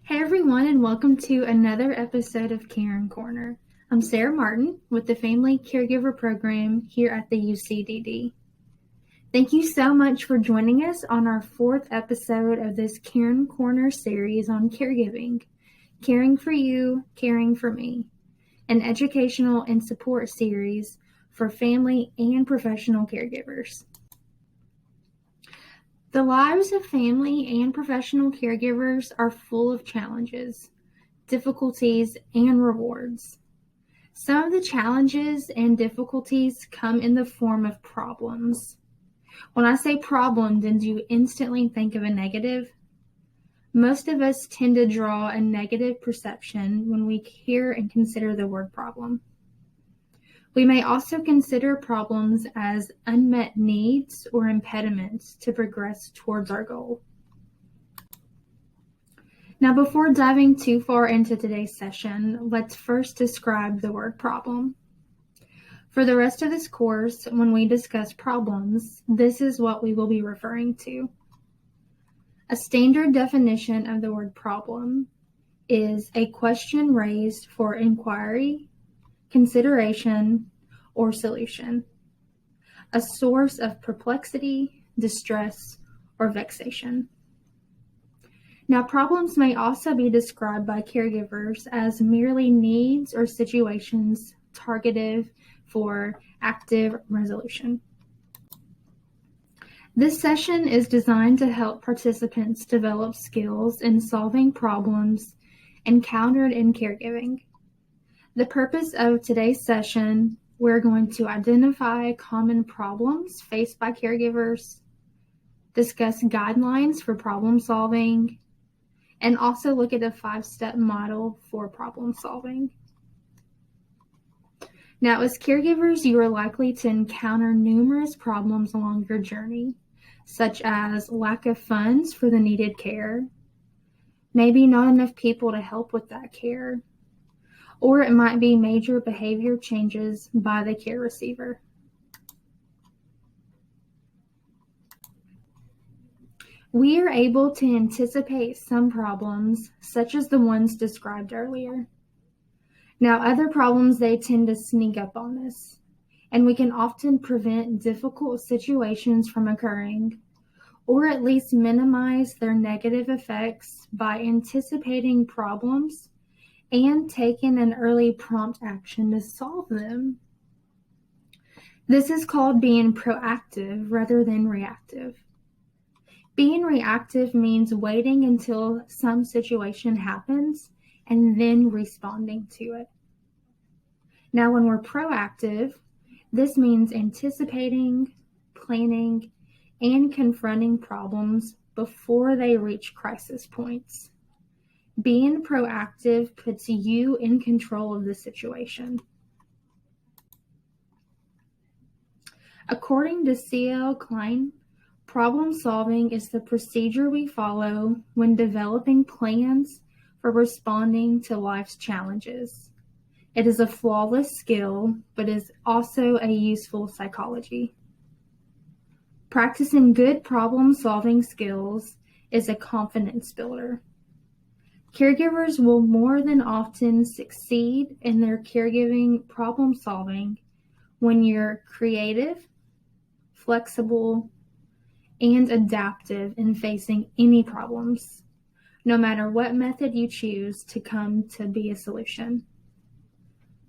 Hey everyone, and welcome to another episode of Caring Corner. I'm Sarah Martin with the Family Caregiver Program here at the UCDD. Thank you so much for joining us on our fourth episode of this Caring Corner series on caregiving. Caring for you, caring for me. An educational and support series for family and professional caregivers. The lives of family and professional caregivers are full of challenges, difficulties, and rewards. Some of the challenges and difficulties come in the form of problems. When I say problem, then do you instantly think of a negative? Most of us tend to draw a negative perception when we hear and consider the word problem. We may also consider problems as unmet needs or impediments to progress towards our goal. Now, before diving too far into today's session, let's first describe the word problem. For the rest of this course, when we discuss problems, this is what we will be referring to. A standard definition of the word problem is a question raised for inquiry, consideration, or solution, a source of perplexity, distress, or vexation. Now, problems may also be described by caregivers as merely needs or situations targeted for active resolution. This session is designed to help participants develop skills in solving problems encountered in caregiving. The purpose of today's session, we're going to identify common problems faced by caregivers, discuss guidelines for problem solving, and also look at a 5-step model for problem solving. Now, as caregivers, you are likely to encounter numerous problems along your journey, such as lack of funds for the needed care, maybe not enough people to help with that care, or it might be major behavior changes by the care receiver. We are able to anticipate some problems, such as the ones described earlier. Now, other problems, they tend to sneak up on us, and we can often prevent difficult situations from occurring, or at least minimize their negative effects by anticipating problems and taking an early prompt action to solve them. This is called being proactive rather than reactive. Being reactive means waiting until some situation happens and then responding to it. Now, when we're proactive, this means anticipating, planning, and confronting problems before they reach crisis points. Being proactive puts you in control of the situation. According to C.L. Klein, problem solving is the procedure we follow when developing plans for responding to life's challenges. It is a flawless skill, but is also a useful psychology. Practicing good problem-solving skills is a confidence builder. Caregivers will more than often succeed in their caregiving problem-solving when you're creative, flexible, and adaptive in facing any problems, no matter what method you choose to come to be a solution.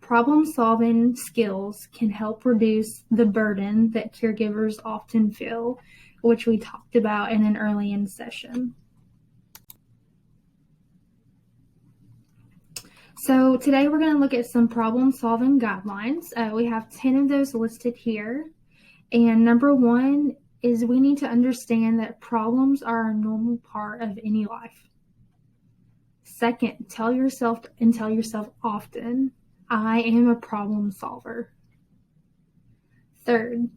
Problem-solving skills can help reduce the burden that caregivers often feel, which we talked about in an earlier session. So today we're going to look at some problem-solving guidelines. We have 10 of those listed here. And number 1 is we need to understand that problems are a normal part of any life. Second, tell yourself often, I am a problem solver. Third,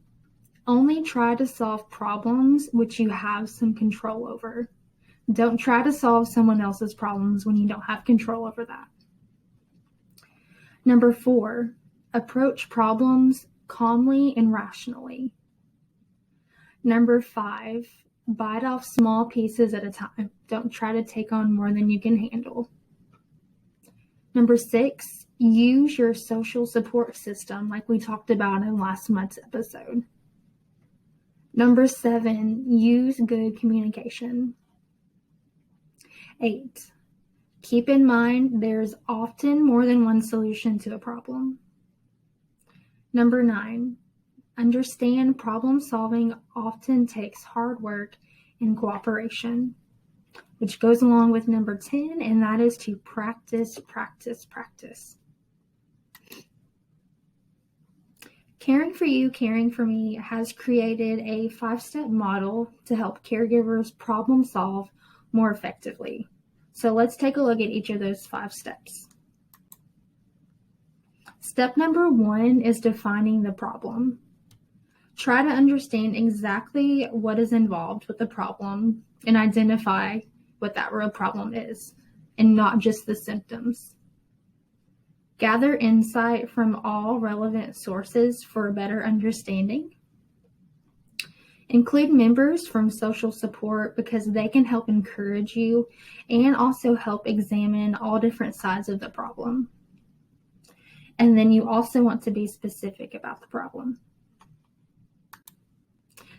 only try to solve problems which you have some control over. Don't try to solve someone else's problems when you don't have control over that. Number 4, approach problems calmly and rationally. Number 5, Bite off small pieces at a time. Don't try to take on more than you can handle. Number 6, use your social support system like we talked about in last month's episode. Number 7, use good communication. 8, keep in mind there's often more than one solution to a problem. Number 9, understand problem solving often takes hard work and cooperation, which goes along with number 10, and that is to practice, practice, practice. Caring for You, Caring for Me has created a 5-step model to help caregivers problem solve more effectively. So let's take a look at each of those 5 steps. Step number 1 is defining the problem. Try to understand exactly what is involved with the problem and identify what that real problem is, and not just the symptoms. Gather insight from all relevant sources for a better understanding. Include members from social support because they can help encourage you and also help examine all different sides of the problem. And then you also want to be specific about the problem.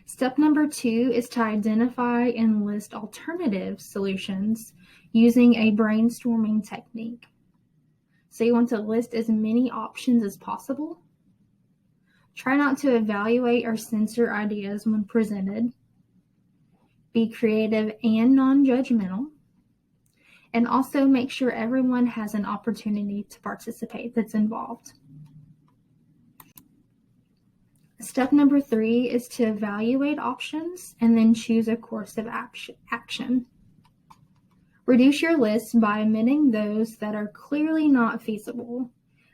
Step number 2 is to identify and list alternative solutions using a brainstorming technique. So you want to list as many options as possible. Try not to evaluate or censor ideas when presented. Be creative and non-judgmental. And also make sure everyone has an opportunity to participate that's involved. Step number 3 is to evaluate options and then choose a course of action. Reduce your list by omitting those that are clearly not feasible.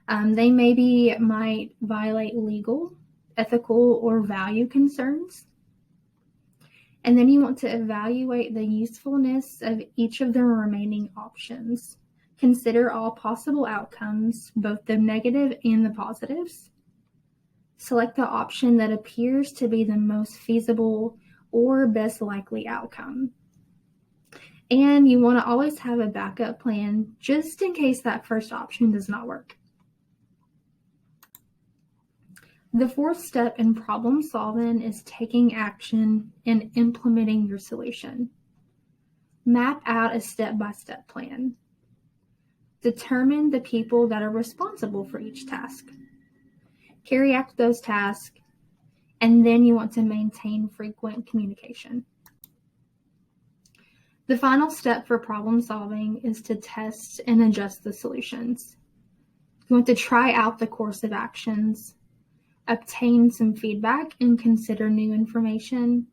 They might violate legal, ethical, or value concerns. And then you want to evaluate the usefulness of each of the remaining options. Consider all possible outcomes, both the negative and the positives. Select the option that appears to be the most feasible or best likely outcome. And you want to always have a backup plan just in case that first option does not work. The 4th step in problem solving is taking action and implementing your solution. Map out a step-by-step plan. Determine the people that are responsible for each task. Carry out those tasks, and then you want to maintain frequent communication. The final step for problem solving is to test and adjust the solutions. You want to try out the course of actions, obtain some feedback and consider new information,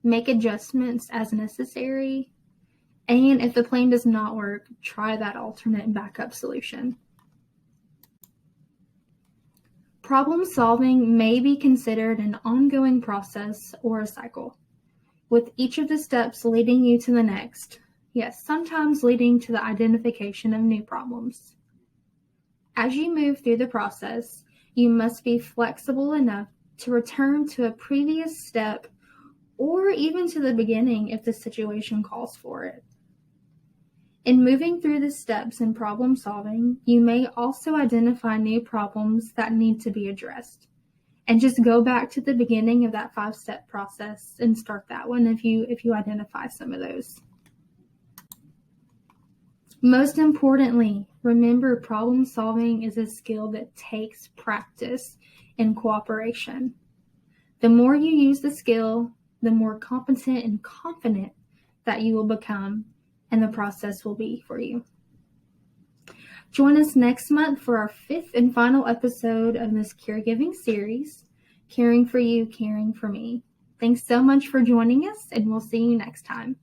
make adjustments as necessary, and if the plan does not work, try that alternate backup solution. Problem solving may be considered an ongoing process or a cycle, with each of the steps leading you to the next, yes, sometimes leading to the identification of new problems. As you move through the process, you must be flexible enough to return to a previous step or even to the beginning if the situation calls for it. In moving through the steps in problem solving, you may also identify new problems that need to be addressed. And just go back to the beginning of that 5-step process and start that one if you identify some of those. Most importantly, remember problem solving is a skill that takes practice and cooperation. The more you use the skill, the more competent and confident that you will become, and the process will be for you. Join us next month for our 5th and final episode of this caregiving series, Caring for You, Caring for Me. Thanks so much for joining us, and we'll see you next time.